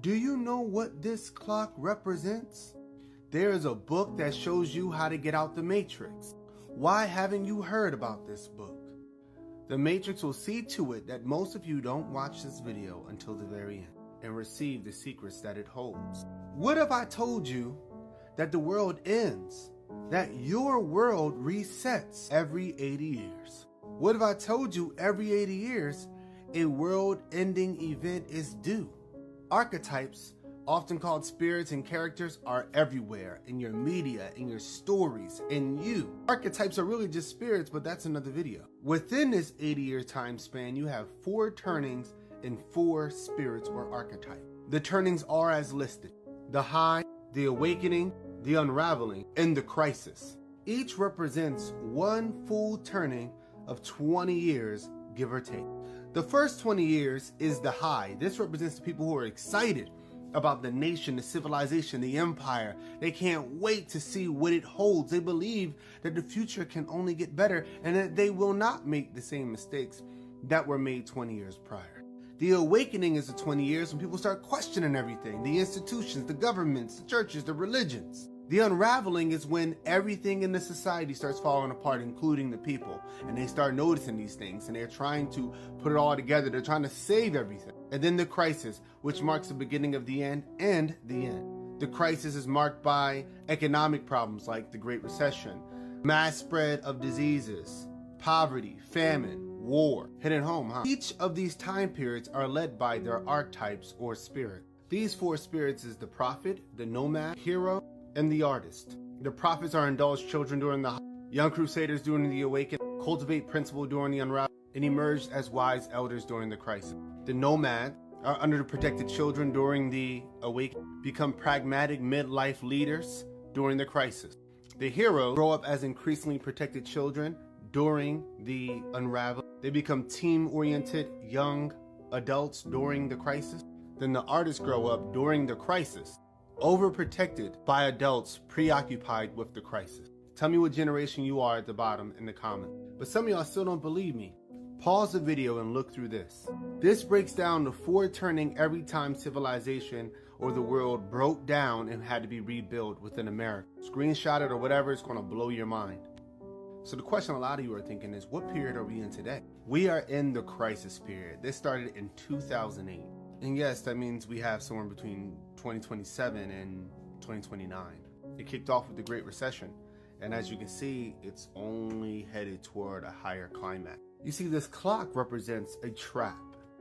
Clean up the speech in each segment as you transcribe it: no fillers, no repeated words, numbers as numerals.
Do you know what this clock represents? There is a book that shows you how to get out the Matrix. Why haven't you heard about this book? The Matrix will see to it that most of you don't watch this video until the very end and receive the secrets that it holds. What if I told you that the world ends, that your world resets every 80 years? What if I told you every 80 years a world-ending event is due? Archetypes, often called spirits and characters, are everywhere in your media, in your stories, in you. Archetypes are really just spirits, but that's another video. Within this 80-year time span, you have 4 turnings and 4 spirits or archetypes. The turnings are as listed: the high, the awakening, the unraveling, and the crisis. Each represents one full turning of 20 years, give or take. The first 20 years is the high. This represents the people who are excited about the nation, the civilization, the empire. They can't wait to see what it holds. They believe that the future can only get better and that they will not make the same mistakes that were made 20 years prior. The awakening is the 20 years when people start questioning everything, the institutions, the governments, the churches, the religions. The unraveling is when everything in the society starts falling apart, including the people, and they start noticing these things and they're trying to put it all together. They're trying to save everything. And then the crisis, which marks the beginning of the end and the end. The crisis is marked by economic problems like the Great Recession, mass spread of diseases, poverty, famine, war. Hitting home, huh? Each of these time periods are led by their archetypes or spirit. These 4 spirits is the prophet, the nomad, hero, and the artist. The prophets are indulged children during the young crusaders during the awakening, cultivate principle during the unravel, and emerged as wise elders during the crisis. The nomad are under the protected children during the awakening, become pragmatic midlife leaders during the crisis. The heroes grow up as increasingly protected children during the unravel. They become team-oriented young adults during the crisis. Then the artists grow up during the crisis, overprotected by adults preoccupied with the crisis. Tell me what generation you are at the bottom in the comment. But some of y'all still don't believe me. Pause the video and look through this. This breaks down the 4 turning every time civilization or the world broke down and had to be rebuilt within America. Screenshot it or whatever, it's gonna blow your mind. So the question a lot of you are thinking is, what period are we in today? We are in the crisis period. This started in 2008. And yes, that means we have somewhere between 2027 and 2029. It kicked off with the Great Recession. And as you can see, it's only headed toward a higher climax. You see, this clock represents a trap.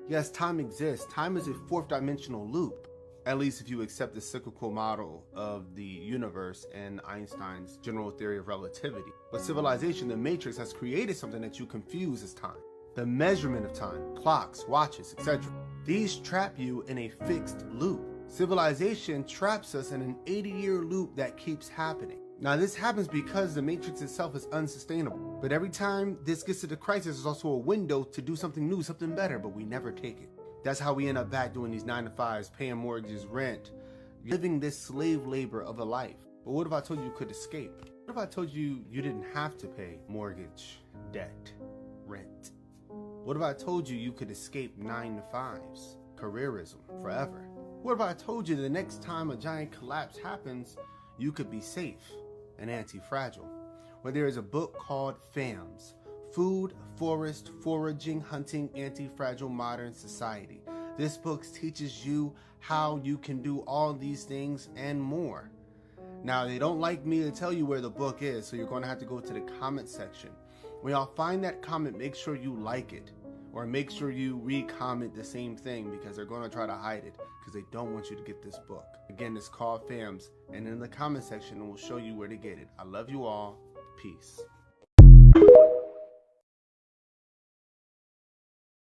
Yes, time exists. Time is a 4th dimensional loop, at least if you accept the cyclical model of the universe and Einstein's general theory of relativity. But civilization, the Matrix, has created something that you confuse as time. The measurement of time, clocks, watches, etc. These trap you in a fixed loop. Civilization traps us in an 80-year loop that keeps happening. Now this happens because the Matrix itself is unsustainable. But every time this gets to the crisis, there's also a window to do something new, something better, but we never take it. That's how we end up back doing these 9-to-5s, paying mortgages, rent, living this slave labor of a life. But what if I told you you could escape? What if I told you you didn't have to pay mortgage, debt, rent? What if I told you you could escape 9-to-5s, careerism, forever? What if I told you the next time a giant collapse happens, you could be safe and anti-fragile? Well, there is a book called FAMS, Food, Forest, Foraging, Hunting, Anti-Fragile Modern Society. This book teaches you how you can do all these things and more. Now, they don't like me to tell you where the book is, so you're going to have to go to the comment section. When y'all find that comment, make sure you like it, or make sure you re-comment the same thing, because they're going to try to hide it because they don't want you to get this book. Again, it's called FAMS, and in the comment section, it will show you where to get it. I love you all. Peace.